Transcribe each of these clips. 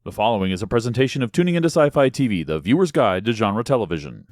The following is a presentation of Tuning into SciFi TV, the viewer's guide to genre television.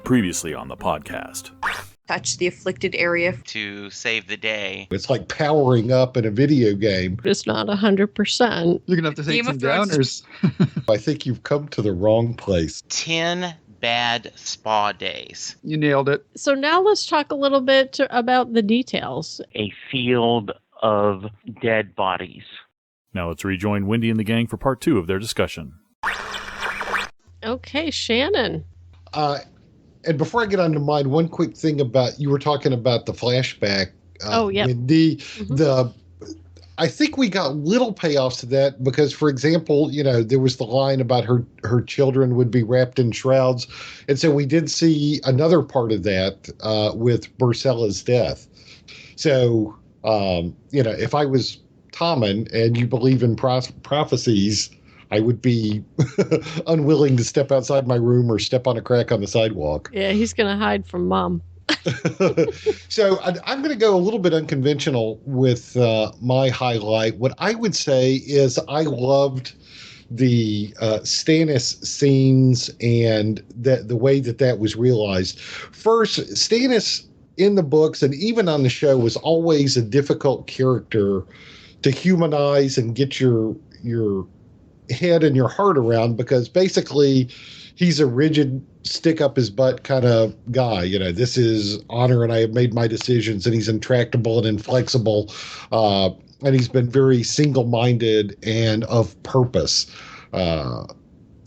Previously on the podcast. Touch the afflicted area to save the day. It's like powering up in a video game. It's not 100%. You're going to have to take some downers. I think you've come to the wrong place. 10 bad spa days. You nailed it. So now let's talk a little bit about the details. A field of dead bodies. Now let's rejoin Wendy and the gang for part 2 of their discussion. Okay, Shannon. And before I get on to mine, one quick thing about, you were talking about the flashback. Yeah. I think we got little payoffs to that because, for example, there was the line about her children would be wrapped in shrouds. And so we did see another part of that with Burcella's death. So, if I was Tommen and you believe in prophecies, I would be unwilling to step outside my room or step on a crack on the sidewalk. Yeah, he's going to hide from Mom. So I'm going to go a little bit unconventional with my highlight. What I would say is I loved the Stannis scenes and the way that was realized. First, Stannis in the books and even on the show was always a difficult character to humanize and get your head and your heart around, because basically he's a rigid stick up his butt kind of guy. This is honor and I have made my decisions, and he's intractable and inflexible, and he's been very single-minded and of purpose, and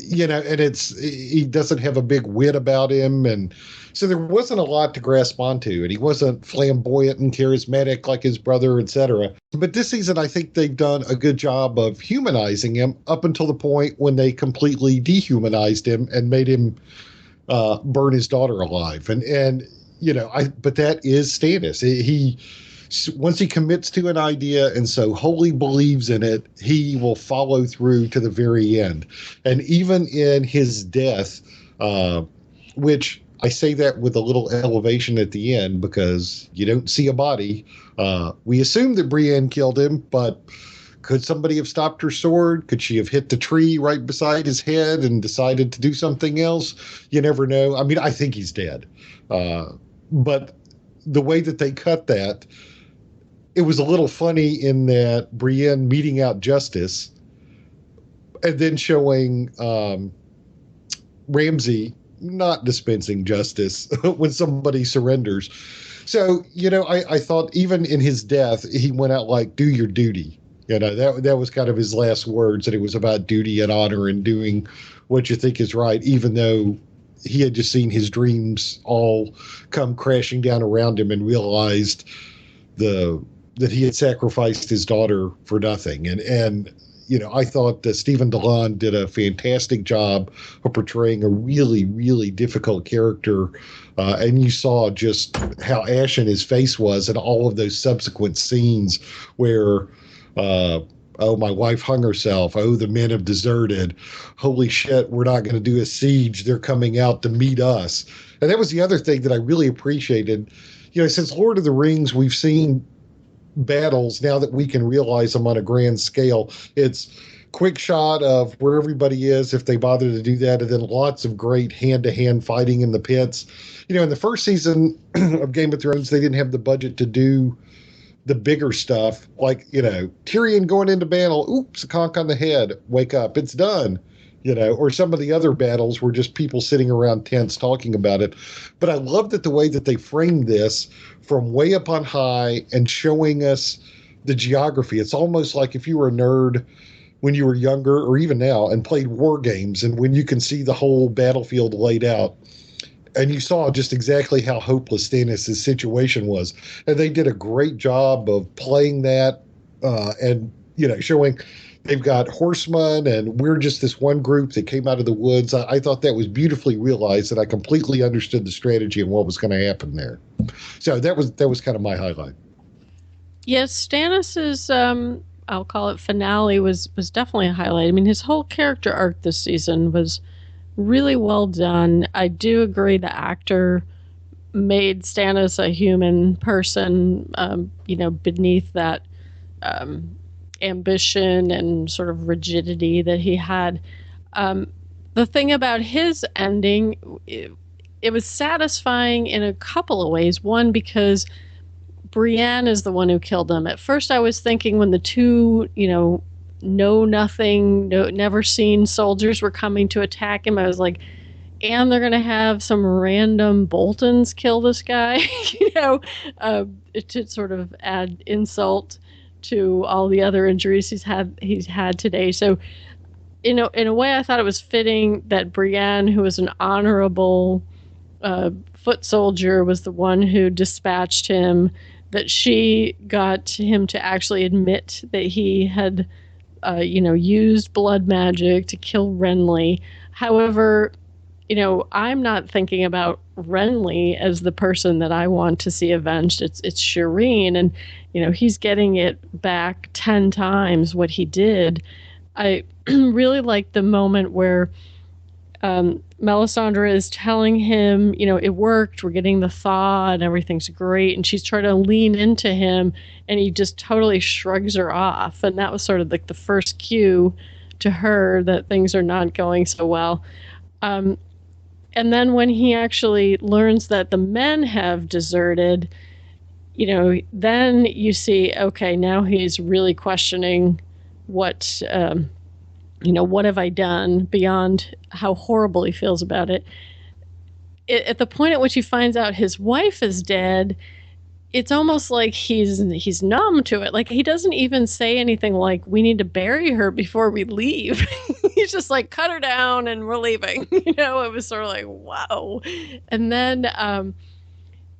he doesn't have a big wit about him, and so there wasn't a lot to grasp onto, and he wasn't flamboyant and charismatic like his brother, etc. But this season, I think they've done a good job of humanizing him up until the point when they completely dehumanized him and made him burn his daughter alive. But that is Stannis. He once he commits to an idea and so wholly believes in it, he will follow through to the very end. And even in his death, which I say that with a little elevation at the end because you don't see a body. We assume that Brienne killed him, but could somebody have stopped her sword? Could she have hit the tree right beside his head and decided to do something else? You never know. I mean, I think he's dead. But the way that they cut that, it was a little funny in that Brienne meting out Justice and then showing Ramsay not dispensing justice when somebody surrenders. So, I thought even in his death, he went out like, do your duty. That was kind of his last words, and it was about duty and honor and doing what you think is right, even though he had just seen his dreams all come crashing down around him and realized that he had sacrificed his daughter for nothing. And I thought that Stephen Dillon did a fantastic job of portraying a really, really difficult character. And you saw just how ashen his face was in all of those subsequent scenes where, oh, my wife hung herself. Oh, the men have deserted. Holy shit, we're not going to do a siege. They're coming out to meet us. And that was the other thing that I really appreciated. Since Lord of the Rings, we've seen battles now that we can realize them on a grand scale. It's quick shot of where everybody is if they bother to do that, and then lots of great hand-to-hand fighting in the pits. In the first season of Game of Thrones, they didn't have the budget to do the bigger stuff, like Tyrion going into battle, oops, a conk on the head, wake up, it's done. or some of the other battles were just people sitting around tents talking about it. But I love that the way that they framed this from way up on high and showing us the geography. It's almost like if you were a nerd when you were younger or even now and played war games, and when you can see the whole battlefield laid out and you saw just exactly how hopeless Stannis' situation was. And they did a great job of playing that and showing they've got horsemen and we're just this one group that came out of the woods. I thought that was beautifully realized, and I completely understood the strategy and what was going to happen there. So that was kind of my highlight. Yes, Stannis's I'll call it finale was definitely a highlight. I mean, his whole character arc this season was really well done. I do agree the actor made Stannis a human person, beneath that ambition and sort of rigidity that he had. The thing about his ending, it was satisfying in a couple of ways. One, because Brienne is the one who killed him. At first, I was thinking when the two, know nothing, never seen soldiers were coming to attack him, I was like, and they're going to have some random Boltons kill this guy, to sort of add insult to all the other injuries he's had today. So, in a way, I thought it was fitting that Brienne, who was an honorable foot soldier, was the one who dispatched him, that she got him to actually admit that he had, used blood magic to kill Renly. However, I'm not thinking about Renly as the person that I want to see avenged. It's Shireen, and, he's getting it back 10 times what he did. I really like the moment where Melisandre is telling him, it worked, we're getting the thaw and everything's great. And she's trying to lean into him and he just totally shrugs her off. And that was sort of like the first cue to her that things are not going so well. And then when he actually learns that the men have deserted, then you see, okay, now he's really questioning what have I done beyond how horrible he feels about it. At the point at which he finds out his wife is dead, it's almost like he's numb to it. Like, he doesn't even say anything like, we need to bury her before we leave. He's just like, cut her down and we're leaving. It was sort of like, wow. And then,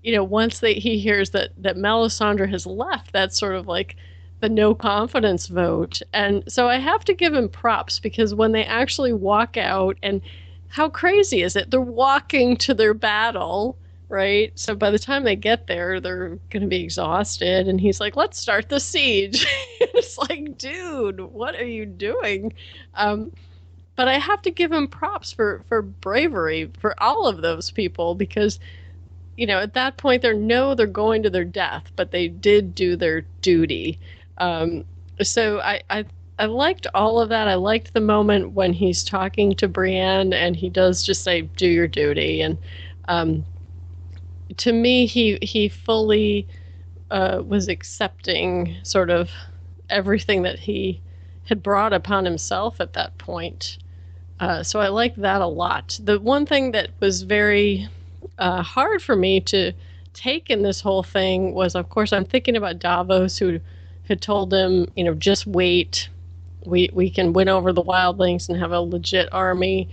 once he hears that Melisandre has left, that's sort of like the no confidence vote. And so I have to give him props, because when they actually walk out, and how crazy is it? They're walking to their battle, right? So by the time they get there, they're going to be exhausted. And he's like, let's start the siege. It's like, dude, what are you doing? But I have to give him props for bravery for all of those people, because, at that point they're going to their death, but they did do their duty. So I liked all of that. I liked the moment when he's talking to Brienne and he does just say, do your duty. And to me, he fully was accepting sort of everything that he had brought upon himself at that point. So I liked that a lot. The one thing that was very hard for me to take in this whole thing was, of course, I'm thinking about Davos, who had told him, just wait. We can win over the wildlings and have a legit army.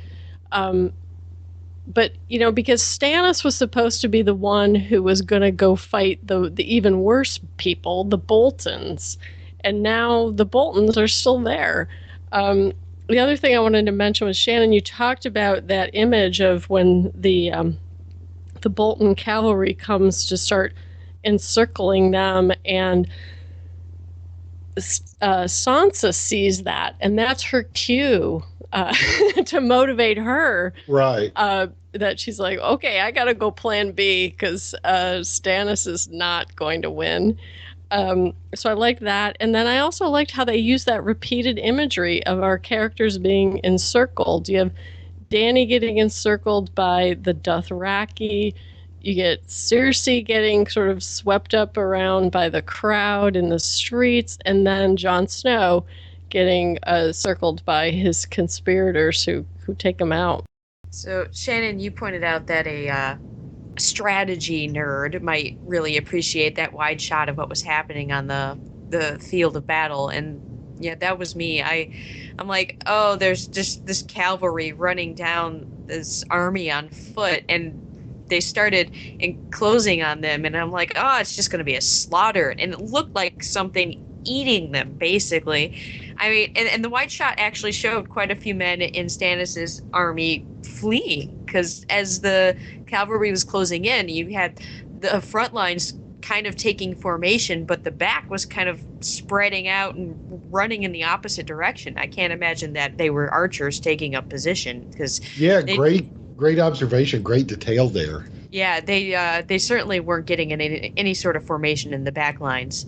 But, because Stannis was supposed to be the one who was going to go fight the even worse people, the Boltons. And now the Boltons are still there. The other thing I wanted to mention was, Shannon, you talked about that image of when the Bolton cavalry comes to start encircling them, and Sansa sees that, and that's her cue to motivate her. Right. That she's like, okay, I gotta go plan B, because Stannis is not going to win. So I liked that. And then I also liked how they used that repeated imagery of our characters being encircled. You have Dany getting encircled by the Dothraki. You get Cersei getting sort of swept up around by the crowd in the streets. And then Jon Snow getting circled by his conspirators who take him out. So, Shannon, you pointed out that a strategy nerd might really appreciate that wide shot of what was happening on the field of battle, and yeah, that was me. I'm like, oh, there's just this cavalry running down this army on foot, and they started enclosing on them, and I'm like, oh, it's just going to be a slaughter, and it looked like something eating them, basically. I mean, and the wide shot actually showed quite a few men in Stannis's army fleeing, because as the cavalry was closing in, you had the front lines kind of taking formation, but the back was kind of spreading out and running in the opposite direction. I can't imagine that they were archers taking up position, because great observation, great detail there. Yeah, they certainly weren't getting any sort of formation in the back lines.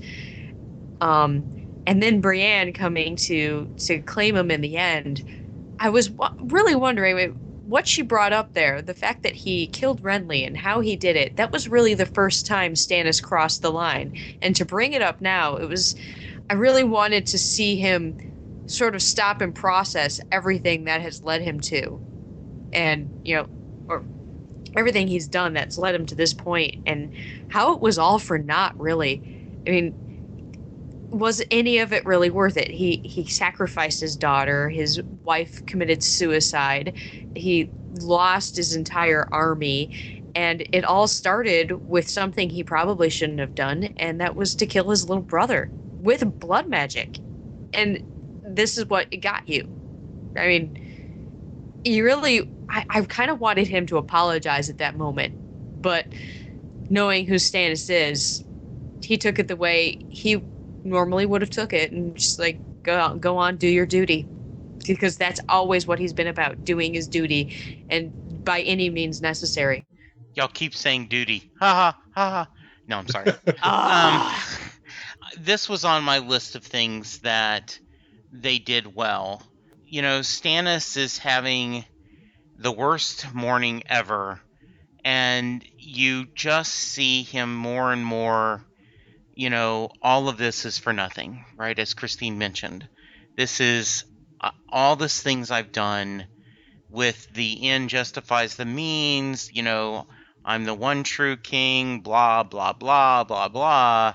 And then Brienne coming to claim him in the end. I was really wondering what she brought up there, the fact that he killed Renly and how he did it. That was really the first time Stannis crossed the line. And to bring it up now, I really wanted to see him sort of stop and process everything that has led him to, and, or everything he's done that's led him to this point, and how it was all for naught, really. I mean, was any of it really worth it? He sacrificed his daughter, his wife committed suicide, he lost his entire army, and it all started with something he probably shouldn't have done, and that was to kill his little brother with blood magic. And this is what it got you. I mean, I kind of wanted him to apologize at that moment, but knowing who Stannis is, he took it the way he normally would have took it, and just like, go on, do your duty, because that's always what he's been about, doing his duty, and by any means necessary. Y'all keep saying duty. Ha ha ha ha. No, I'm sorry. This was on my list of things that they did well. Stannis is having the worst morning ever, and you just see him more and more. All of this is for nothing, right? As Christine mentioned, this is all these things I've done with the end justifies the means. I'm the one true king, blah, blah, blah, blah, blah.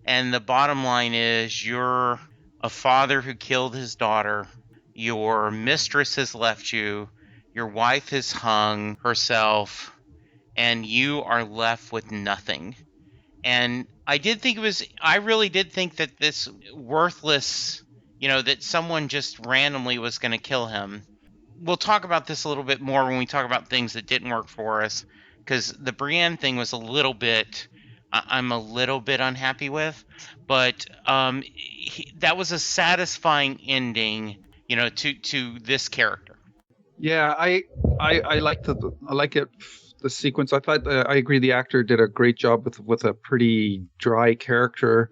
And the bottom line is you're a father who killed his daughter. Your mistress has left you. Your wife has hung herself, and you are left with nothing. And I really did think that this worthless, that someone just randomly was going to kill him. We'll talk about this a little bit more when we talk about things that didn't work for us, because the Brienne thing was I'm a little bit unhappy with, but that was a satisfying ending, to this character. Yeah, I like it. The sequence, I thought, I agree, the actor did a great job with a pretty dry character.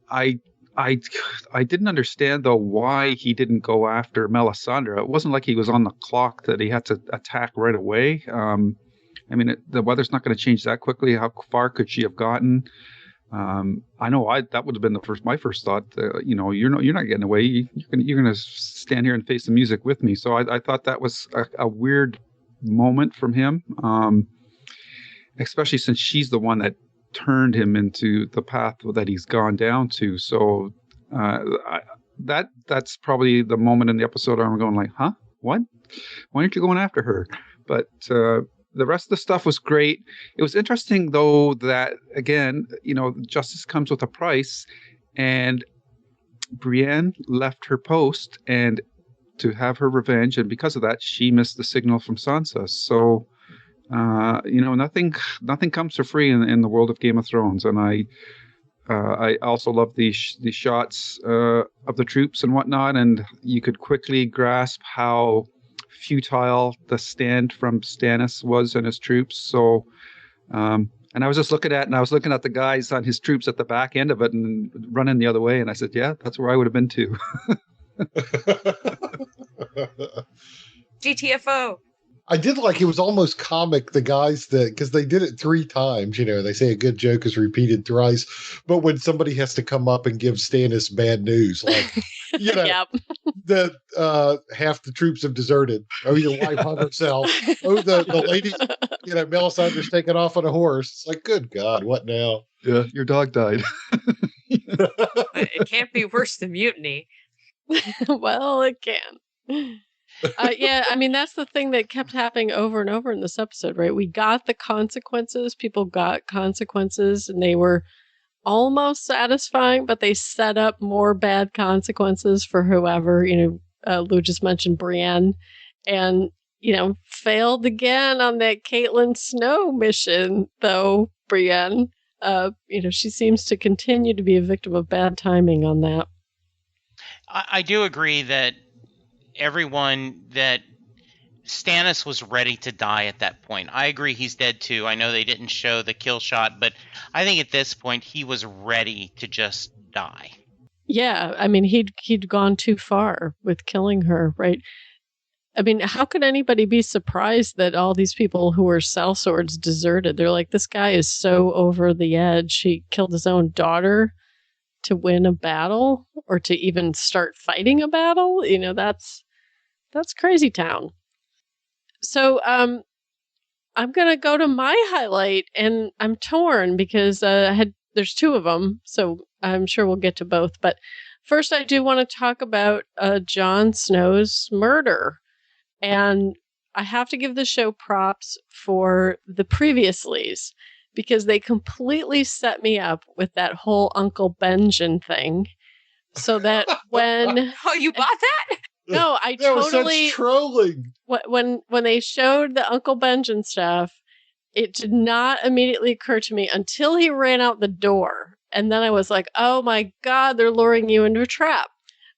I didn't understand, though, why he didn't go after Melisandre. It wasn't like he was on the clock that he had to attack right away. The weather's not going to change that quickly. How far could she have gotten? I know that would have been my first thought. You're not getting away. You're going to stand here and face the music with me. So I thought that was a weird moment from him, especially since she's the one that turned him into the path that he's gone down to. So that's probably the moment in the episode where I'm going like, huh, what? Why aren't you going after her? But the rest of the stuff was great. It was interesting, though, that again, justice comes with a price, and Brienne left her post and to have her revenge, and because of that, she missed the signal from Sansa. So, nothing comes for free in the world of Game of Thrones. And I also love the shots of the troops and whatnot, and you could quickly grasp how futile the stand from Stannis was and his troops. So, and I was just looking at the guys on his troops at the back end of it and running the other way, and I said, yeah, that's where I would have been too. GTFO. I did like, it was almost comic, the guys because they did it 3 times, they say a good joke is repeated thrice, but when somebody has to come up and give Stannis bad news, like You know, Yep. the half the troops have deserted. Oh, your wife hung herself. Oh, the lady, Melisandre's taken off on a horse. It's like, good God, what now? Yeah, your dog died. It can't be worse than mutiny. Well, it can. Yeah, I mean, that's the thing that kept happening over and over in this episode, right? We got the consequences. People got consequences, and they were almost satisfying, but they set up more bad consequences for whoever. Lou just mentioned Brienne, and failed again on that Caitlin Snow mission, though. Brienne, she seems to continue to be a victim of bad timing on that. I do agree that Stannis was ready to die at that point. I agree he's dead too. I know they didn't show the kill shot, but I think at this point he was ready to just die. Yeah, I mean, he'd gone too far with killing her, right? I mean, how could anybody be surprised that all these people who were sellswords deserted? They're like, this guy is so over the edge. He killed his own daughter to win a battle or to even start fighting a battle. That's crazy town. So I'm going to go to my highlight, and I'm torn because there's two of them, so I'm sure we'll get to both. But first, I do want to talk about Jon Snow's murder. And I have to give the show props for the Previouslys, because they completely set me up with that whole Uncle Benjen thing. So that when... Oh, you bought that? No, I that totally... was such trolling. When they showed the Uncle Benjen stuff, it did not immediately occur to me until he ran out the door. And then I was like, oh my God, they're luring you into a trap.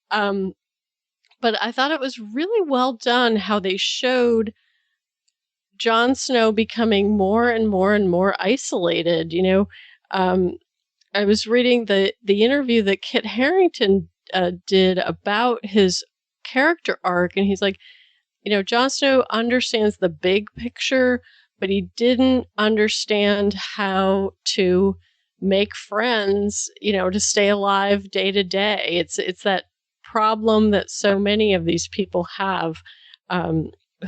But I thought it was really well done how they showed Jon Snow becoming more and more and more isolated. I was reading the interview that Kit Harington did about his character arc, and he's like, Jon Snow understands the big picture, but he didn't understand how to make friends, to stay alive day to day. It's that problem that so many of these people have,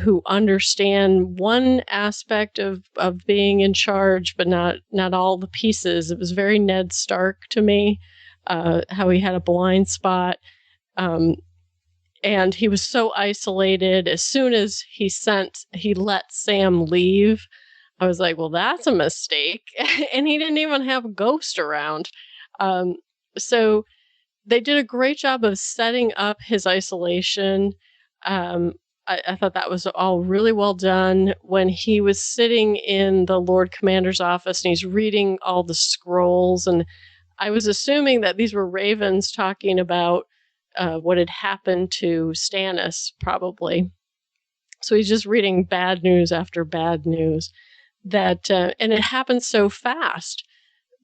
who understand one aspect of being in charge, but not all the pieces. It was very Ned Stark to me, how he had a blind spot. And he was so isolated. As soon as he let Sam leave, I was like, well, that's a mistake. And he didn't even have a Ghost around. So they did a great job of setting up his isolation. I thought that was all really well done. When he was sitting in the Lord Commander's office and he's reading all the scrolls, and I was assuming that these were ravens talking about what had happened to Stannis, probably. So he's just reading bad news after bad news. And it happened so fast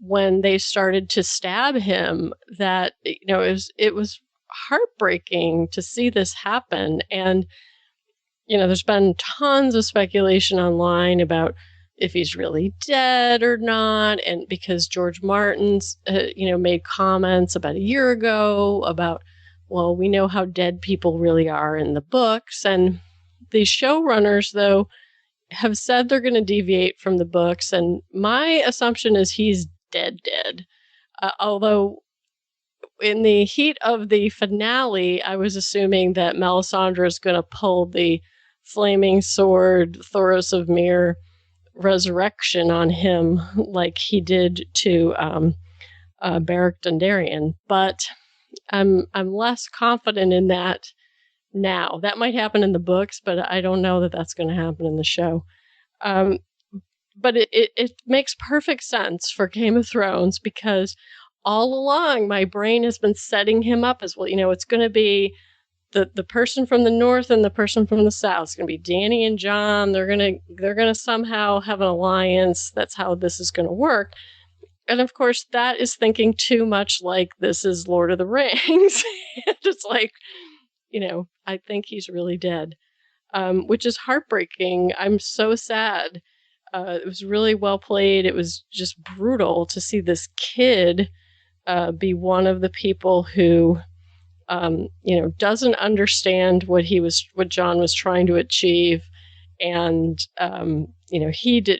when they started to stab him that it was heartbreaking to see this happen. And there's been tons of speculation online about if he's really dead or not, and because George Martin's made comments about a year ago about, well, we know how dead people really are in the books. And the showrunners, though, have said they're going to deviate from the books, and my assumption is he's dead. Although in the heat of the finale, I was assuming that Melisandre is going to pull the flaming sword Thoros of Myr resurrection on him like he did to Beric Dondarrion. But I'm less confident in that now. That might happen in the books, but I don't know that that's going to happen in the show. But it makes perfect sense for Game of Thrones, because all along my brain has been setting him up as, well, it's going to be the person from the north and the person from the south. It's going to be Dany and Jon. They're going to somehow have an alliance. That's how this is going to work. And of course, that is thinking too much like this is Lord of the Rings. It's like, I think he's really dead, which is heartbreaking. I'm so sad. It was really well played. It was just brutal to see this kid be one of the people who doesn't understand what Jon was trying to achieve. And,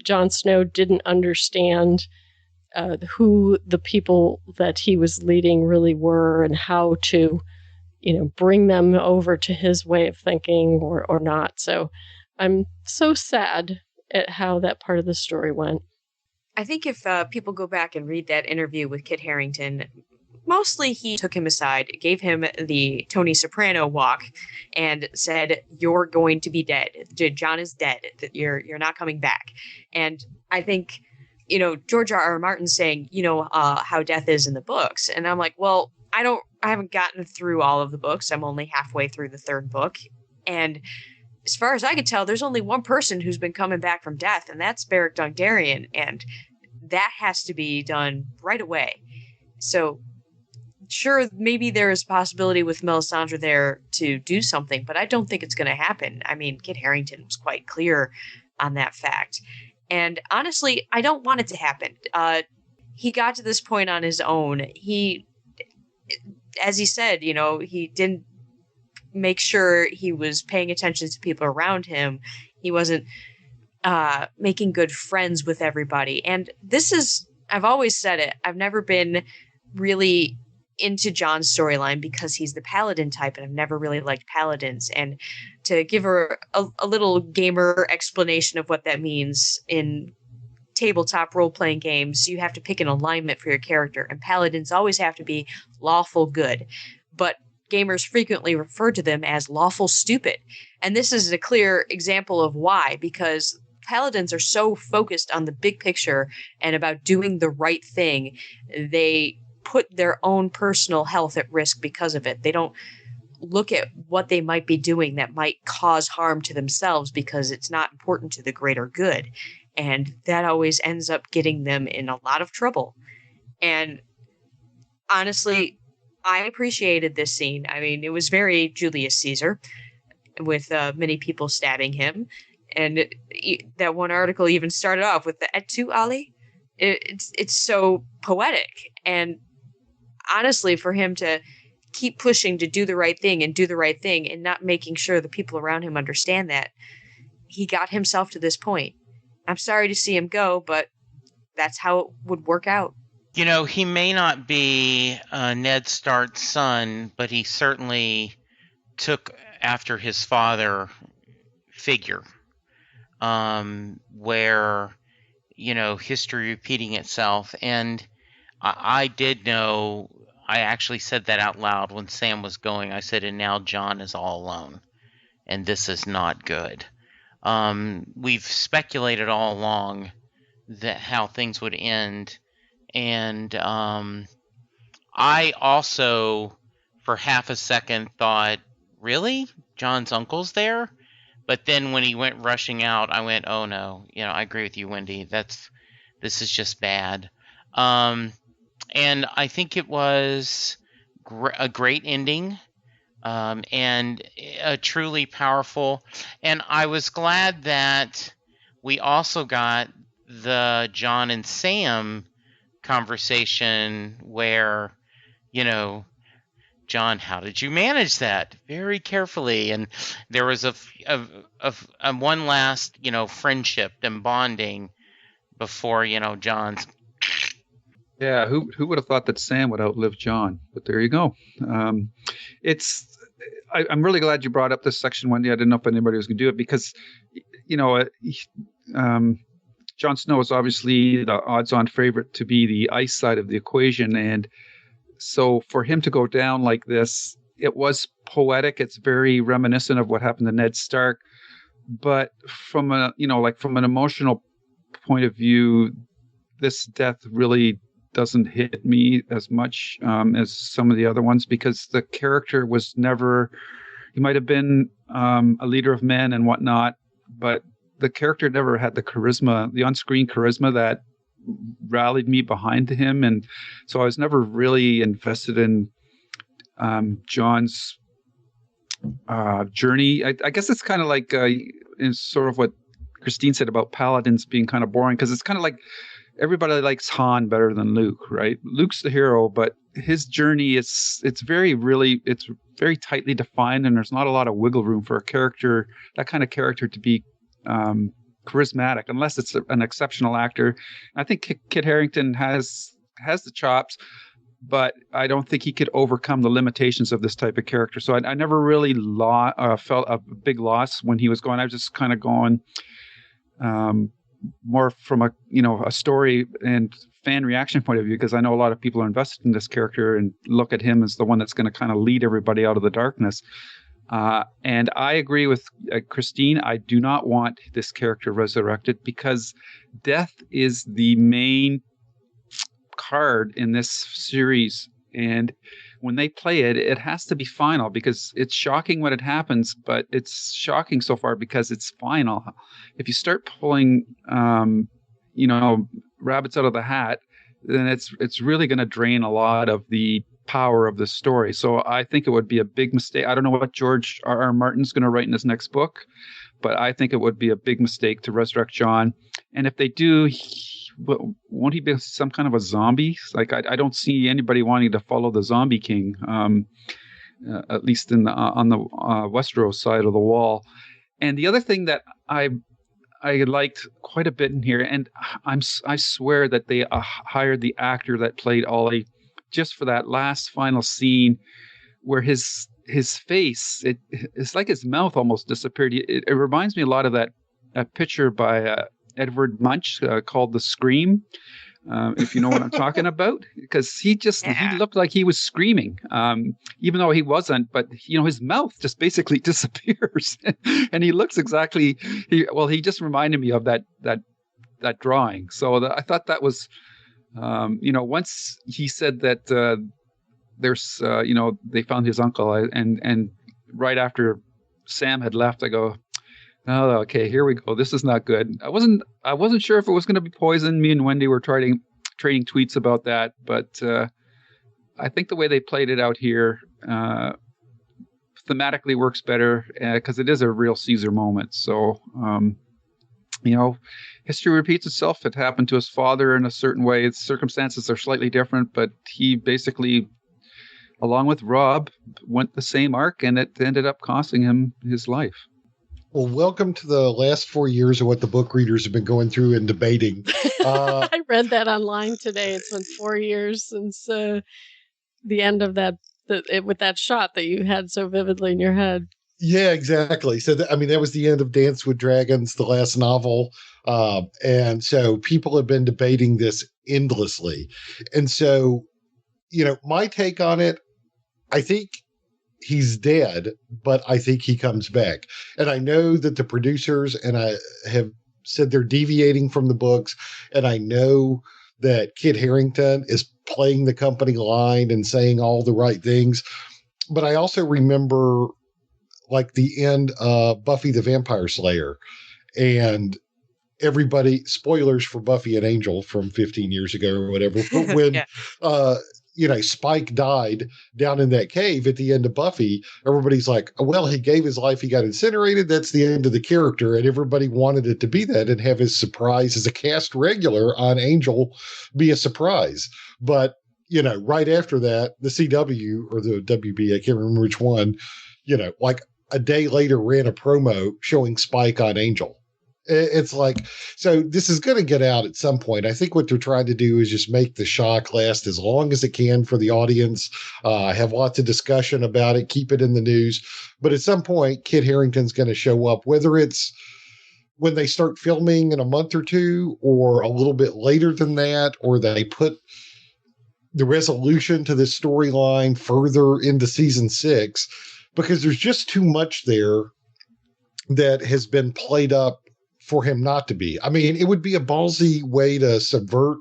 Jon Snow didn't understand who the people that he was leading really were and how to, bring them over to his way of thinking or not. So I'm so sad at how that part of the story went. I think if people go back and read that interview with Kit Harington, mostly he took him aside, gave him the Tony Soprano walk, and said, "You're going to be dead. Jon is dead. You're not coming back." And I think, George R.R. Martin saying, how death is in the books, and I'm like, well, I haven't gotten through all of the books. I'm only halfway through the third book, and as far as I can tell, there's only one person who's been coming back from death, and that's Beric Dondarrion, and that has to be done right away. So, sure, maybe there is a possibility with Melisandre there to do something, but I don't think it's going to happen. I mean, Kit Harington was quite clear on that fact. And honestly, I don't want it to happen. He got to this point on his own. He, as he said, he didn't make sure he was paying attention to people around him. He wasn't making good friends with everybody. And I've always said it, I've never been really into Jon's storyline because he's the paladin type, and I've never really liked paladins. And to give her a little gamer explanation of what that means in tabletop role-playing games, you have to pick an alignment for your character, and paladins always have to be lawful good. But gamers frequently refer to them as lawful stupid. And this is a clear example of why, because paladins are so focused on the big picture and about doing the right thing, they put their own personal health at risk because of it. They don't look at what they might be doing that might cause harm to themselves because it's not important to the greater good. And that always ends up getting them in a lot of trouble. And honestly, I appreciated this scene. I mean, it was very Julius Caesar, with many people stabbing him. And that one article even started off with the "Et tu, Ali?" It's so poetic. And honestly, for him to keep pushing to do the right thing and not making sure the people around him understand that, he got himself to this point. I'm sorry to see him go, but that's how it would work out. He may not be Ned Stark's son, but he certainly took after his father figure, where, history repeating itself. And I did know, I actually said that out loud when Sam was going. I said, and now Jon is all alone, and this is not good. We've speculated all along that how things would end. And I also, for half a second, thought, really? Jon's uncle's there? But then when he went rushing out, I went, oh no. I agree with you, Wendy. This is just bad. And I think it was a great ending, and a truly powerful. And I was glad that we also got the Jon and Sam conversation where, Jon, how did you manage that? Very carefully. And there was a one last, friendship and bonding before, Jon's. Yeah, who would have thought that Sam would outlive Jon? But there you go. I'm really glad you brought up this section, Wendy. I didn't know if anybody was going to do it because, Jon Snow is obviously the odds-on favorite to be the ice side of the equation, and so for him to go down like this, it was poetic. It's very reminiscent of what happened to Ned Stark, but from an emotional point of view, this death really doesn't hit me as much as some of the other ones, because the character was never. He might have been a leader of men and whatnot, but the character never had the charisma, the on-screen charisma that rallied me behind him. And so I was never really invested in Jon's journey. I guess it's kind of like in sort of what Christine said about paladins being kind of boring, because it's kind of like everybody likes Han better than Luke, right? Luke's the hero, but his journey it's very tightly defined, and there's not a lot of wiggle room for that kind of character to be charismatic unless it's an exceptional actor. I think Kit Harington has the chops, but I don't think he could overcome the limitations of this type of character. So I never really felt a big loss when he was going. I was just kind of going more from a story and fan reaction point of view, because I know a lot of people are invested in this character and look at him as the one that's going to kind of lead everybody out of the darkness. And I agree with Christine. I do not want this character resurrected because death is the main card in this series. And when they play it, it has to be final because it's shocking when it happens, but it's shocking so far because it's final. If you start pulling, rabbits out of the hat, then it's really going to drain a lot of the power of the story. So I think it would be a big mistake. I don't know what George R.R. Martin's going to write in his next book, but I think it would be a big mistake to resurrect John. And if they do, won't he be some kind of a zombie? Like I don't see anybody wanting to follow the Zombie King, at least on the Westeros side of the wall. And the other thing that I liked quite a bit in here, and I swear that they hired the actor that played Ollie just for that last final scene where his face, it's like his mouth almost disappeared. It reminds me a lot of that picture by Edward Munch called The Scream, if you know what I'm talking about, because he looked like he was screaming, even though he wasn't, but his mouth just basically disappears and he looks exactly, he just reminded me of that drawing. So I thought that was, once he said that there's, they found his uncle, and right after Sam had left, I go, oh, okay, here we go. This is not good. I wasn't sure if it was going to be poison. Me and Wendy were trading tweets about that, but I think the way they played it out here thematically works better because it is a real Caesar moment. So, history repeats itself. It happened to his father in a certain way. Its circumstances are slightly different, but he basically, along with Rob, went the same arc, and it ended up costing him his life. Well, welcome to the last 4 years of what the book readers have been going through and debating. I read that online today. It's been 4 years since the end of that, with that shot that you had so vividly in your head. Yeah, exactly. So, that was the end of Dance with Dragons, the last novel. And so people have been debating this endlessly. And so, my take on it, I think he's dead, but I think he comes back. And I know that the producers and I have said they're deviating from the books. And I know that Kit Harington is playing the company line and saying all the right things. But I also remember like the end of Buffy the Vampire Slayer, and everybody, spoilers for Buffy and Angel from 15 years ago or whatever, but when Spike died down in that cave at the end of Buffy, everybody's like, well, he gave his life, he got incinerated, that's the end of the character. And everybody wanted it to be that and have his surprise as a cast regular on Angel be a surprise. But right after that, the CW or the WB, I can't remember which one, like a day later ran a promo showing Spike on Angel. It's like, so this is going to get out at some point. I think what they're trying to do is just make the shock last as long as it can for the audience, have lots of discussion about it, keep it in the news. But at some point, Kit Harington's going to show up, whether it's when they start filming in a month or two or a little bit later than that, or they put the resolution to this storyline further into season 6, because there's just too much there that has been played up for him not to be. I mean, it would be a ballsy way to subvert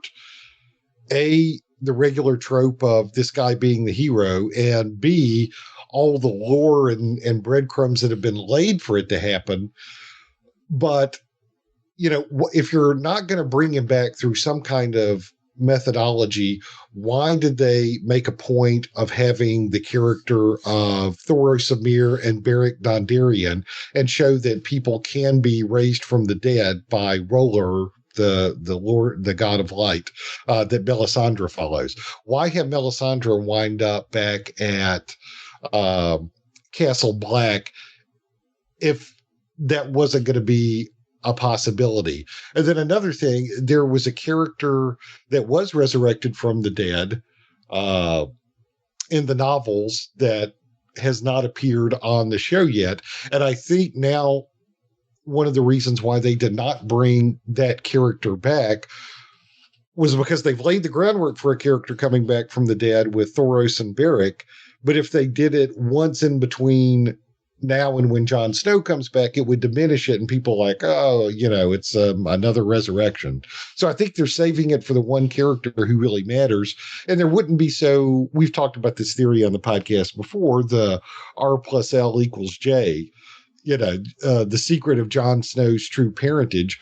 the regular trope of this guy being the hero, and B, all the lore and breadcrumbs that have been laid for it to happen. But, if you're not going to bring him back through some kind of methodology, why did they make a point of having the character of Thoros of Myr and Beric Dondarrion and show that people can be raised from the dead by roller the Lord, the God of Light, that Melisandre follows. Why have Melisandre wind up back at Castle Black if that wasn't going to be a possibility? And then another thing, there was a character that was resurrected from the dead in the novels that has not appeared on the show yet. And I think now one of the reasons why they did not bring that character back was because they've laid the groundwork for a character coming back from the dead with Thoros and Beric. But if they did it once in between now and when Jon Snow comes back, it would diminish it, and people like, oh, it's another resurrection. So I think they're saving it for the one character who really matters. And there wouldn't be we've talked about this theory on the podcast before, the R plus L equals J, the secret of Jon Snow's true parentage.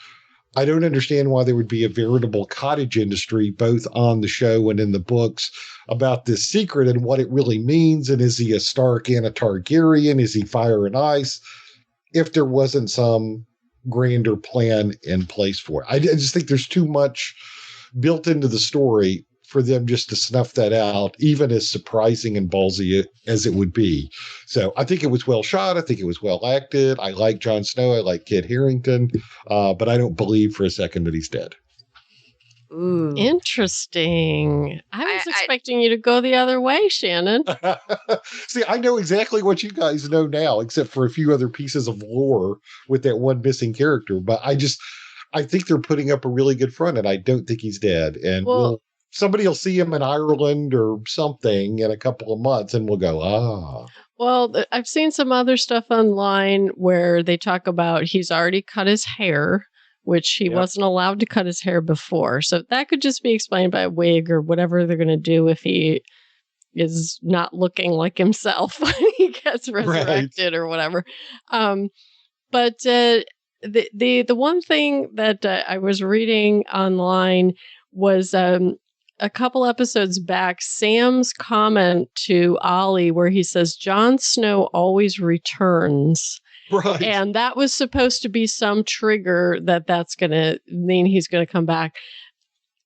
I don't understand why there would be a veritable cottage industry, both on the show and in the books, about this secret and what it really means. And is he a Stark and a Targaryen? Is he fire and ice? If there wasn't some grander plan in place for it. I just think there's too much built into the story for them just to snuff that out, even as surprising and ballsy as it would be. So I think it was well shot. I think it was well acted. I like Jon Snow. I like Kit Harington. But I don't believe for a second that he's dead. Ooh. Interesting. I was expecting you to go the other way, Shannon. See, I know exactly what you guys know now, except for a few other pieces of lore with that one missing character. But I think they're putting up a really good front, and I don't think he's dead. And somebody will see him in Ireland or something in a couple of months, and we'll go, ah. Well, I've seen some other stuff online where they talk about he's already cut his hair, which he wasn't allowed to cut his hair before. So that could just be explained by a wig or whatever they're going to do if he is not looking like himself when he gets resurrected or whatever. But the one thing that I was reading online was a couple episodes back, Sam's comment to Ollie where he says, Jon Snow always returns. Right. And that was supposed to be some trigger that's going to mean he's going to come back.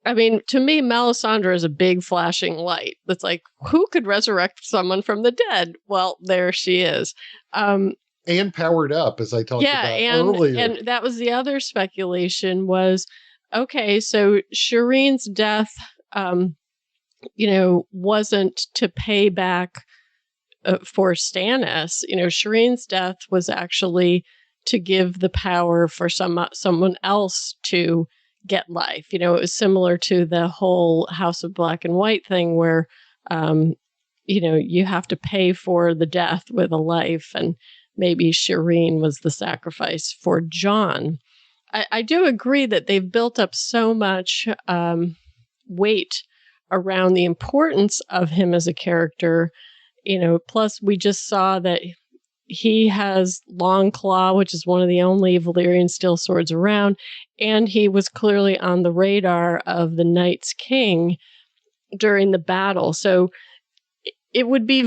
I mean, to me, Melisandre is a big flashing light. That's like, who could resurrect someone from the dead? Well, there she is. And powered up, as I talked about earlier. And that was the other speculation was, okay, so Shireen's death, wasn't to pay back for Stannis. Shireen's death was actually to give the power for someone else to get life. It was similar to the whole House of Black and White thing where, you have to pay for the death with a life, and maybe Shireen was the sacrifice for Jon. I do agree that they've built up so much weight around the importance of him as a character. Plus we just saw that he has Long Claw, which is one of the only Valyrian steel swords around, and he was clearly on the radar of the Night's King during the battle. So it would be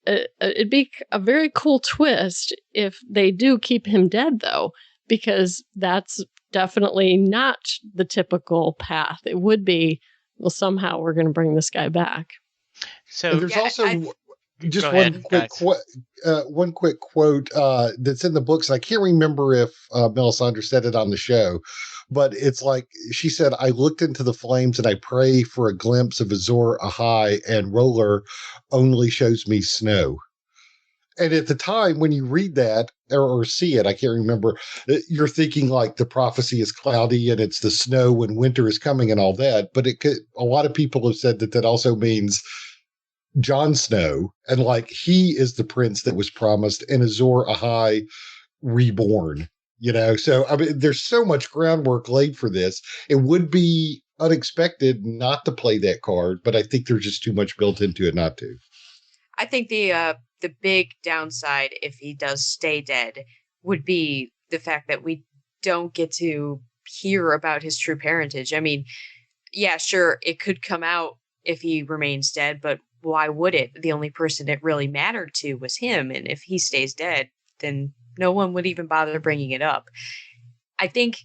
it'd be a very cool twist if they do keep him dead, though, because that's definitely not the typical path. It would be, well, somehow we're going to bring this guy back. So and there's also just one quick quote that's in the books. I can't remember if Melisandre said it on the show, but it's like she said, I looked into the flames and I pray for a glimpse of Azor Ahai, and Roller only shows me snow. And at the time when you read that or see it, I can't remember, you're thinking like the prophecy is cloudy and it's the snow when winter is coming and all that. But a lot of people have said that also means Jon Snow, and like he is the prince that was promised, and Azor Ahai reborn. So I mean, there's so much groundwork laid for this. It would be unexpected not to play that card, but I think there's just too much built into it not to. I think the big downside, if he does stay dead, would be the fact that we don't get to hear about his true parentage. I mean, yeah, sure, it could come out if he remains dead, but why would it? The only person it really mattered to was him, and if he stays dead, then no one would even bother bringing it up. I think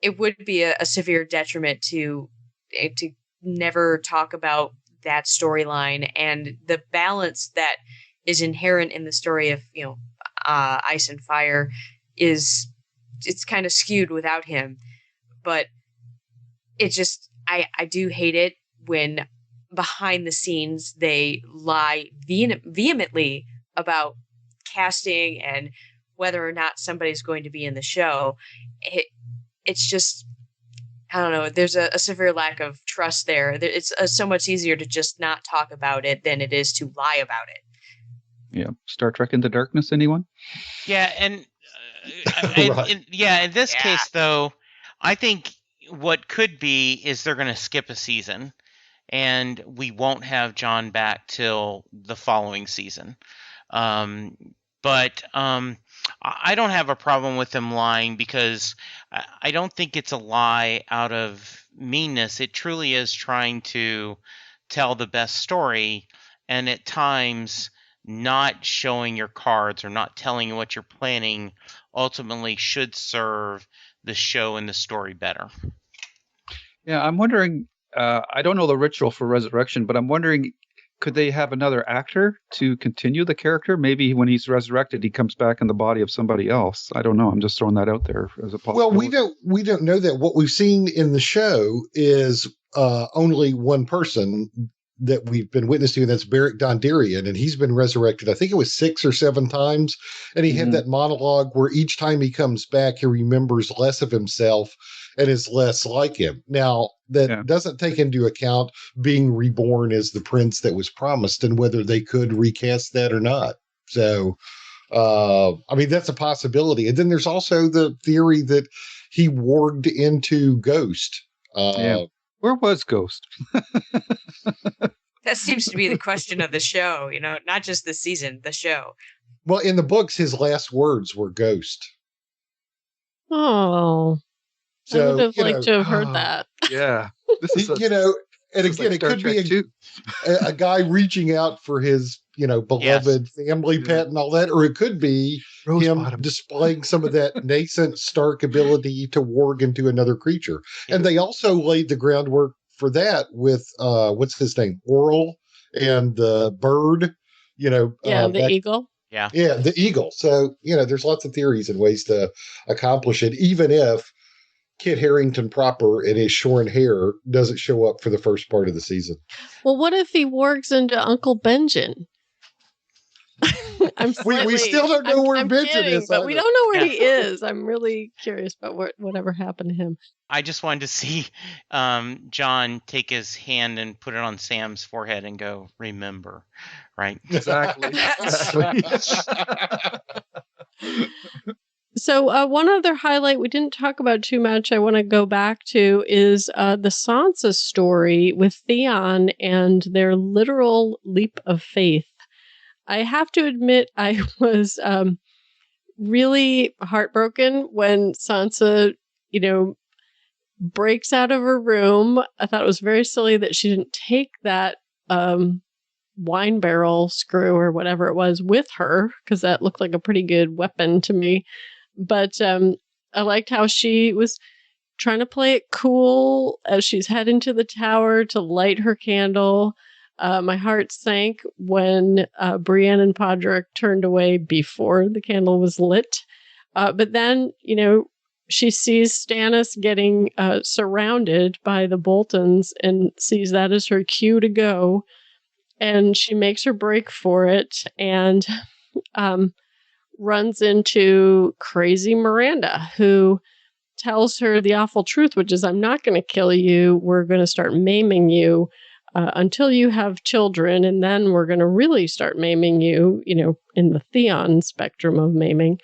it would be a severe detriment to never talk about that storyline and the balance that is inherent in the story of Ice and Fire it's kind of skewed without him. But it just I do hate it when behind the scenes they lie vehemently about casting and whether or not somebody's going to be in the show. It's just, I don't know, there's a severe lack of trust there. It's so much easier to just not talk about it than it is to lie about it. Yeah. Star Trek Into Darkness, anyone? Yeah, and Right. in this case, though, I think what could be is they're going to skip a season, and we won't have John back till the following season. But I don't have a problem with them lying because I don't think it's a lie out of meanness. It truly is trying to tell the best story, and at times not showing your cards or not telling you what you're planning ultimately should serve the show and the story better. Yeah, I'm wondering, I don't know the ritual for resurrection, but I'm wondering, could they have another actor to continue the character? Maybe when he's resurrected, he comes back in the body of somebody else. I don't know. I'm just throwing that out there as a possibility. Well, we don't know that. What we've seen in the show is only one person that we've been witness to, and that's Beric Dondarrion, and he's been resurrected, I think it was 6 or 7 times, and he had that monologue where each time he comes back, he remembers less of himself and is less like him. Now, that doesn't take into account being reborn as the prince that was promised and whether they could recast that or not. So, I mean, that's a possibility. And then there's also the theory that he warged into Ghost. Where was Ghost? That seems to be the question of the show, not just the season, the show. Well, in the books, his last words were Ghost. Oh, so, I would have liked to have heard that. Yeah. This is and again, it could be a guy reaching out for his, beloved family pet and all that, or it could be him displaying some of that nascent Stark ability to warg into another creature. And they also laid the groundwork for that with, what's his name? Oral and the bird, the eagle. Yeah, the eagle. So, there's lots of theories and ways to accomplish it, even if Kit Harington proper and his shorn hair doesn't show up for the first part of the season. Well, what if he wargs into Uncle Benjen? We still don't know where Benjen is. But we don't know where he is. I'm really curious about whatever happened to him. I just wanted to see John take his hand and put it on Sam's forehead and go, remember, right? Exactly. So one other highlight we didn't talk about too much I want to go back to is the Sansa story with Theon and their literal leap of faith. I have to admit I was really heartbroken when Sansa, breaks out of her room. I thought it was very silly that she didn't take that wine barrel screw or whatever it was with her, because that looked like a pretty good weapon to me. But I liked how she was trying to play it cool as she's heading to the tower to light her candle. My heart sank when Brienne and Podrick turned away before the candle was lit. But then, she sees Stannis getting surrounded by the Boltons and sees that as her cue to go. And she makes her break for it and runs into crazy Miranda, who tells her the awful truth, which is, I'm not going to kill you. We're going to start maiming you until you have children. And then we're going to really start maiming you, in the Theon spectrum of maiming.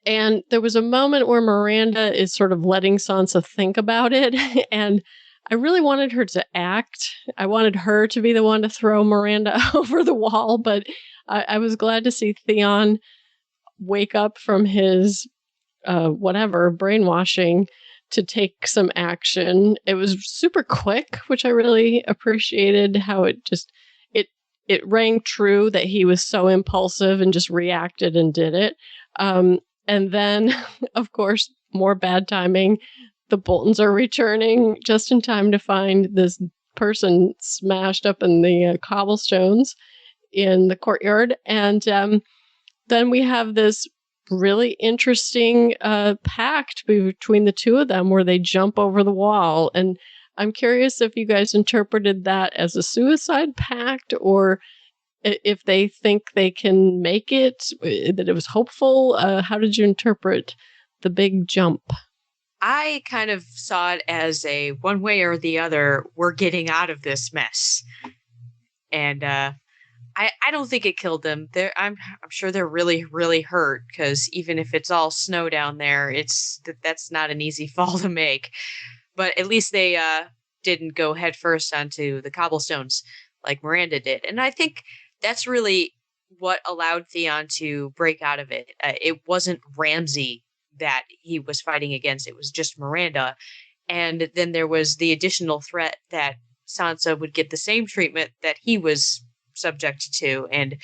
And there was a moment where Miranda is sort of letting Sansa think about it. And I really wanted her to act. I wanted her to be the one to throw Miranda over the wall. But I was glad to see Theon wake up from his brainwashing to take some action. It was super quick, which I really appreciated, how it rang true that he was so impulsive and just reacted and did it. And then, of course, more bad timing. The Boltons are returning just in time to find this person smashed up in the cobblestones in the courtyard. And then we have this really interesting pact between the two of them where they jump over the wall. And I'm curious if you guys interpreted that as a suicide pact or if they think they can make it, that it was hopeful. How did you interpret the big jump? I kind of saw it as a one way or the other, we're getting out of this mess. And I don't think it killed them. I'm sure they're really, really hurt because even if it's all snow down there, that's not an easy fall to make. But at least they didn't go headfirst onto the cobblestones like Miranda did. And I think that's really what allowed Theon to break out of it. It wasn't Ramsay that he was fighting against. It was just Miranda. And then there was the additional threat that Sansa would get the same treatment that he was subject to. And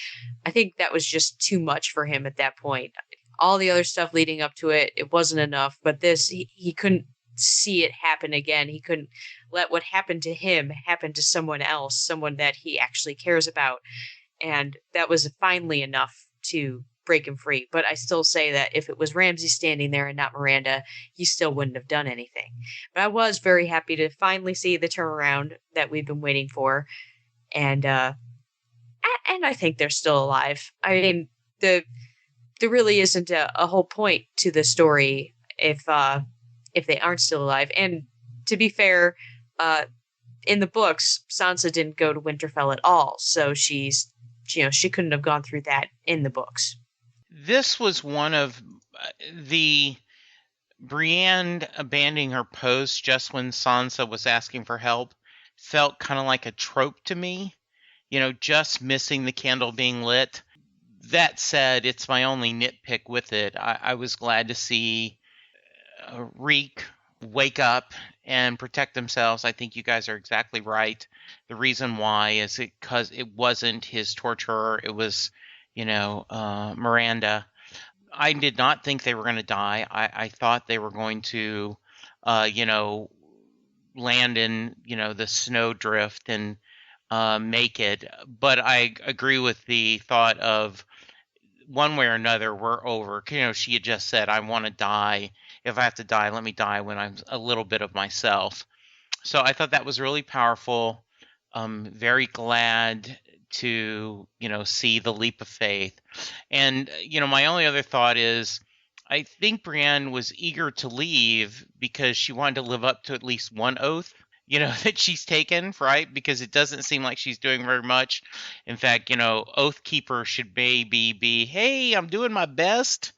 I think that was just too much for him at that point. All the other stuff leading up to it, it wasn't enough. But this, he couldn't see it happen again. He couldn't let what happened to him happen to someone else, someone that he actually cares about. And that was finally enough to break him free. But I still say that if it was Ramsay standing there and not Miranda, he still wouldn't have done anything. But I was very happy to finally see the turnaround that we've been waiting for. And I think they're still alive. I mean, there really isn't a whole point to the story if they aren't still alive. And to be fair, in the books, Sansa didn't go to Winterfell at all. So she couldn't have gone through that in the books. This was one of the Brienne abandoning her post just when Sansa was asking for help felt kind of like a trope to me. Just missing the candle being lit. That said, it's my only nitpick with it. I was glad to see Reek wake up and protect themselves. I think you guys are exactly right. The reason why is because it wasn't his torturer. It was, Miranda. I did not think they were going to die. I thought they were going to, land in, the snowdrift and make it. But I agree with the thought of one way or another, we're over. She had just said, I want to die. If I have to die, let me die when I'm a little bit of myself. So I thought that was really powerful. Very glad to, see the leap of faith. And, my only other thought is I think Brienne was eager to leave because she wanted to live up to at least one oath, that she's taken, right? Because it doesn't seem like she's doing very much. In fact, Oath Keeper should maybe be, hey, I'm doing my best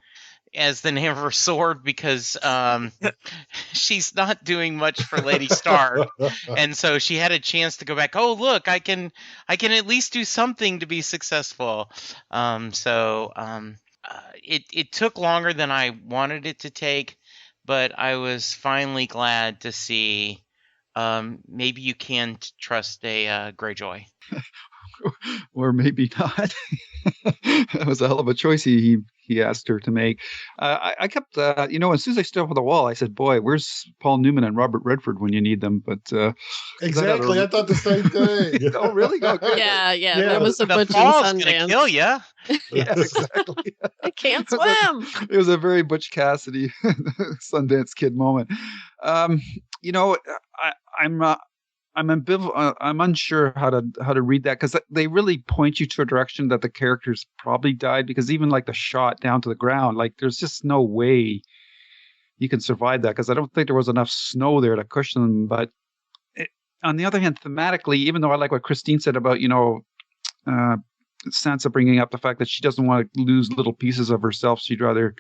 as the name of her sword because she's not doing much for Lady Stark. And so she had a chance to go back, oh, look, I can at least do something to be successful. It took longer than I wanted it to take, but I was finally glad to see maybe you can trust a Greyjoy. Or maybe not. That was a hell of a choice he asked her to make. I kept, as soon as I stood up on the wall, I said, boy, where's Paul Newman and Robert Redford when you need them? But exactly, I thought the same thing. Oh, really? Oh, good. Yeah, that was a the Butch and fall's gonna Sundance. kill you. Yes, exactly. I can't swim. It was a very Butch Cassidy Sundance Kid moment. I'm ambivalent. I'm unsure how to read that because they really point you to a direction that the characters probably died, because even like the shot down to the ground, like there's just no way you can survive that because I don't think there was enough snow there to cushion them. But on the other hand, thematically, even though I like what Christine said about Sansa bringing up the fact that she doesn't want to lose little pieces of herself, she'd rather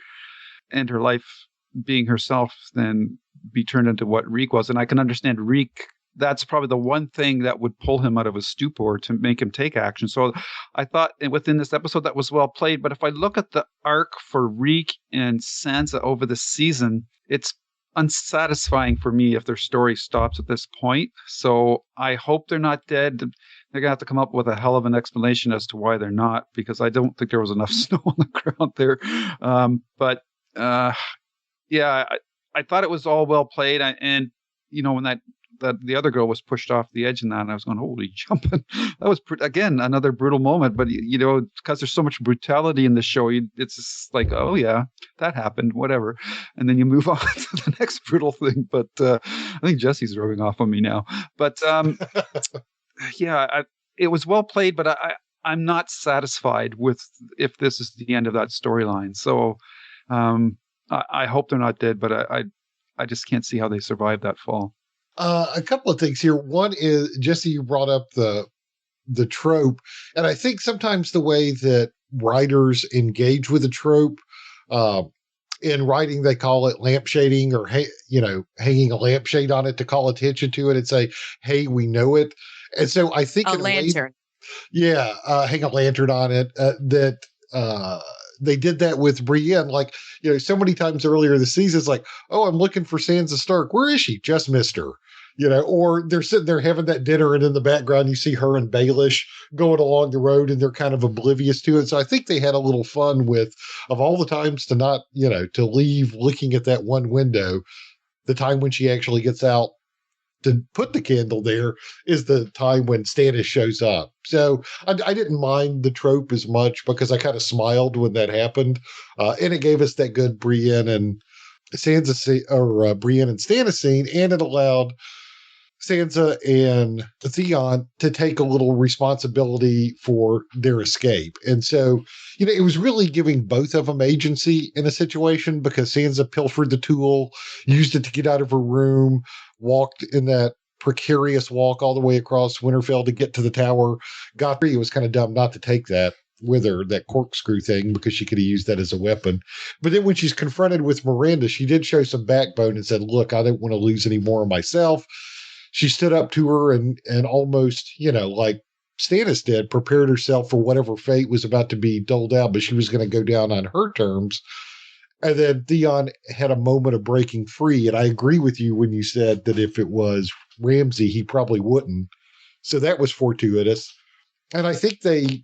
end her life being herself than be turned into what Reek was. And I can understand Reek. That's probably the one thing that would pull him out of his stupor to make him take action. So I thought within this episode that was well played. But if I look at the arc for Reek and Sansa over the season, it's unsatisfying for me if their story stops at this point. So I hope they're not dead. They're going to have to come up with a hell of an explanation as to why they're not, because I don't think there was enough snow on the ground there. I thought it was all well played, and when that the other girl was pushed off the edge and that, and I was going, holy jumping. That was, again, another brutal moment. But, because there's so much brutality in the show, it's just like, oh, yeah, that happened, whatever. And then you move on to the next brutal thing. But I think Jesse's rubbing off on me now. But, it was well played, but I'm not satisfied with if this is the end of that storyline. So I hope they're not dead, but I just can't see how they survived that fall. A couple of things here. One is, Jesse, you brought up the trope, and I think sometimes the way that writers engage with a trope, in writing they call it lampshading, or hanging a lampshade on it to call attention to it and say, "Hey, we know it." And so I think a lantern. Hang a lantern on it. They did that with Brienne, like, so many times earlier this season. It's like, oh, I'm looking for Sansa Stark. Where is she? Just missed her. Or they're sitting there having that dinner, and in the background you see her and Baelish going along the road, and they're kind of oblivious to it. So I think they had a little fun of all the times to not, to leave looking at that one window, the time when she actually gets out to put the candle there is the time when Stannis shows up. So I didn't mind the trope as much, because I kind of smiled when that happened. And it gave us that good Brienne and Brienne and Stannis scene, and it allowed Sansa and Theon to take a little responsibility for their escape. And so, it was really giving both of them agency in a situation, because Sansa pilfered the tool, used it to get out of her room, walked in that precarious walk all the way across Winterfell to get to the tower. It was kind of dumb not to take that with her, that corkscrew thing, because she could have used that as a weapon. But then when she's confronted with Miranda, she did show some backbone and said, look, I don't want to lose any more of myself. She stood up to her and almost, like Stannis did, prepared herself for whatever fate was about to be doled out, but she was going to go down on her terms. And then Theon had a moment of breaking free. And I agree with you when you said that if it was Ramsay, he probably wouldn't. So that was fortuitous. And I think they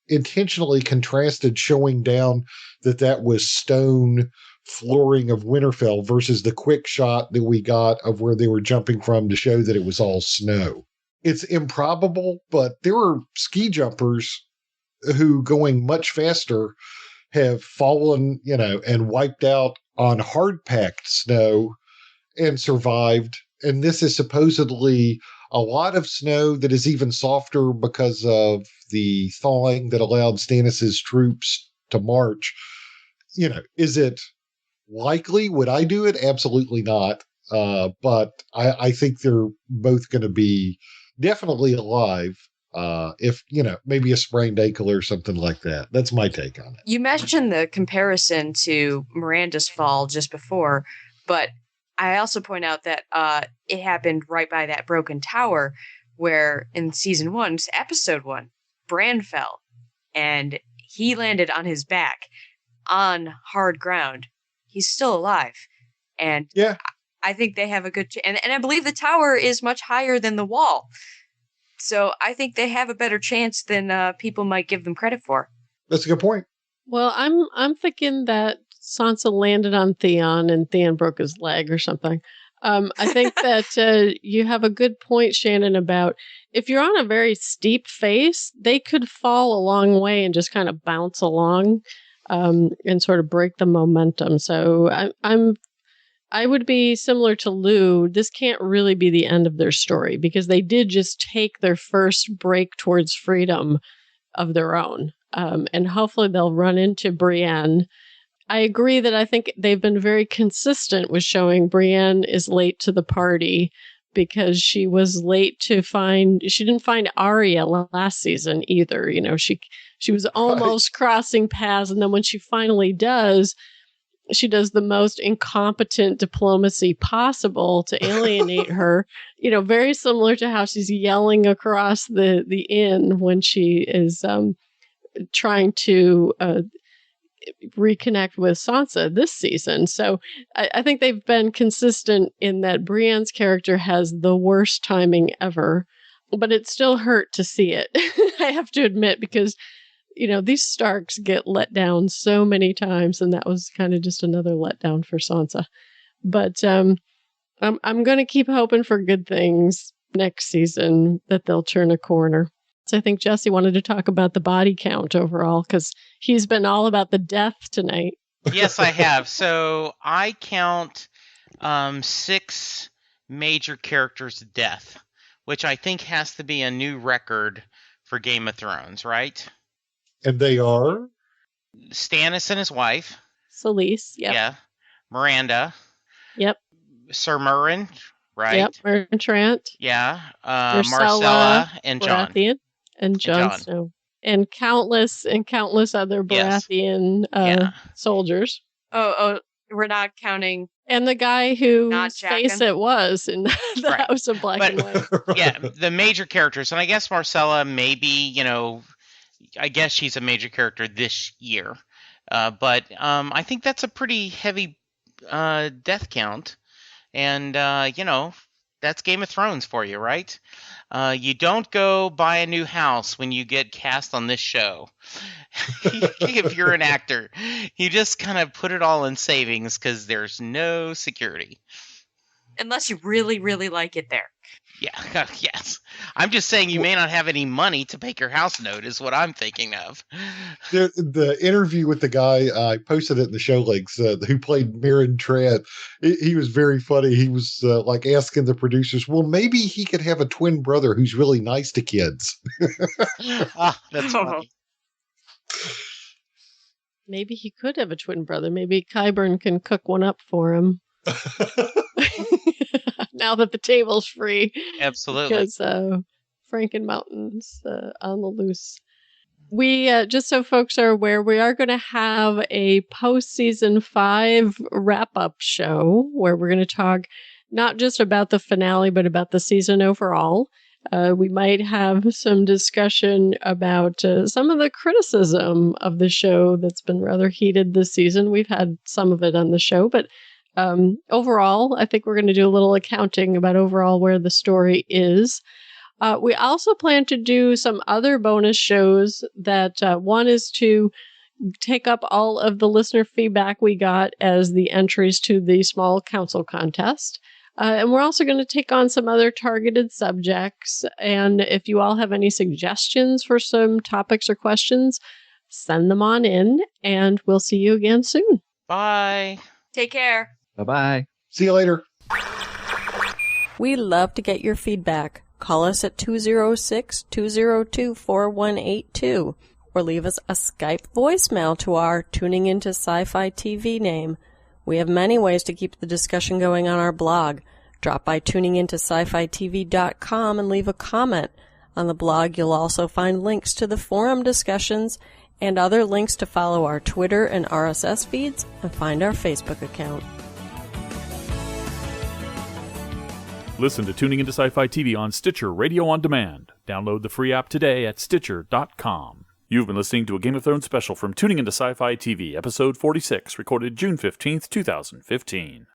intentionally contrasted showing down that was stone flooring of Winterfell versus the quick shot that we got of where they were jumping from to show that it was all snow. It's improbable, but there were ski jumpers who, going much faster, have fallen, and wiped out on hard-packed snow and survived. And this is supposedly a lot of snow that is even softer because of the thawing that allowed Stannis's troops to march. Is it likely? Would I do it? Absolutely not. But I think they're both going to be definitely alive. If, maybe a sprained ankle or something like that. That's my take on it. You mentioned the comparison to Miranda's fall just before, but I also point out that it happened right by that broken tower where in season 1, episode 1, Bran fell and he landed on his back on hard ground. He's still alive. And yeah, I think they have a good and I believe the tower is much higher than the wall. So I think they have a better chance than people might give them credit for. That's a good point. Well, I'm thinking that Sansa landed on Theon and Theon broke his leg or something. I think that you have a good point, Shannon, about if you're on a very steep face, they could fall a long way and just kind of bounce along and sort of break the momentum. So I would be similar to Lou. This can't really be the end of their story because they did just take their first break towards freedom of their own. And hopefully they'll run into Brienne. I agree that I think they've been very consistent with showing Brienne is late to the party because she was late to she didn't find Arya last season either. She was almost crossing paths. And then when she finally does, she does the most incompetent diplomacy possible to alienate her, very similar to how she's yelling across the inn when she is trying to reconnect with Sansa this season. So I think they've been consistent in that Brienne's character has the worst timing ever, but it still hurt to see it. I have to admit, because these Starks get let down so many times, and that was kind of just another letdown for Sansa. But I'm going to keep hoping for good things next season, that they'll turn a corner. So I think Jesse wanted to talk about the body count overall, because he's been all about the death tonight. Yes, I have. So I count 6 major characters' death, which I think has to be a new record for Game of Thrones, right? And they are? Stannis and his wife. Selyse, yep. Yeah. Miranda. Yep. Sir Meryn, right? Yep. Meryn Trant. Yeah. Marcella and Jon. Baratheon. And Jon Snow. And countless other Baratheon soldiers. Oh, we're not counting. And the guy whose Not face Jaqen. it was in the Right. House of Black and White. Yeah, the major characters. And I guess Marcella maybe, I guess she's a major character this year. But I think that's a pretty heavy death count. And, that's Game of Thrones for you, right? You don't go buy a new house when you get cast on this show. If you're an actor, you just kind of put it all in savings because there's no security. Unless you really, really like it there. Yeah, yes. I'm just saying you may not have any money to pay your house note is what I'm thinking of. The interview with the guy, I posted it in the show links, who played Mirren Trant. He was very funny. He was like asking the producers, well, maybe he could have a twin brother who's really nice to kids. That's funny. Maybe he could have a twin brother. Maybe Qyburn can cook one up for him. Now that the table's free. Absolutely. Because Franken Mountain's on the loose. We, just so folks are aware, we are going to have a post-season 5 wrap-up show where we're going to talk not just about the finale, but about the season overall. We might have some discussion about some of the criticism of the show that's been rather heated this season. We've had some of it on the show, but overall, I think we're going to do a little accounting about overall where the story is. We also plan to do some other bonus shows that one is to take up all of the listener feedback we got as the entries to the small council contest. And we're also going to take on some other targeted subjects. And if you all have any suggestions for some topics or questions, send them on in, and we'll see you again soon. Bye. Take care. Bye-bye. See you later. We love to get your feedback. Call us at 206-202-4182 or leave us a Skype voicemail to our Tuning Into Sci-Fi TV name. We have many ways to keep the discussion going on our blog. Drop by tuningintoscifitv.com and leave a comment. On the blog, you'll also find links to the forum discussions and other links to follow our Twitter and RSS feeds and find our Facebook account. Listen to Tuning Into Sci-Fi TV on Stitcher Radio on Demand. Download the free app today at Stitcher.com. You've been listening to a Game of Thrones special from Tuning Into Sci-Fi TV, Episode 46, recorded June 15th, 2015.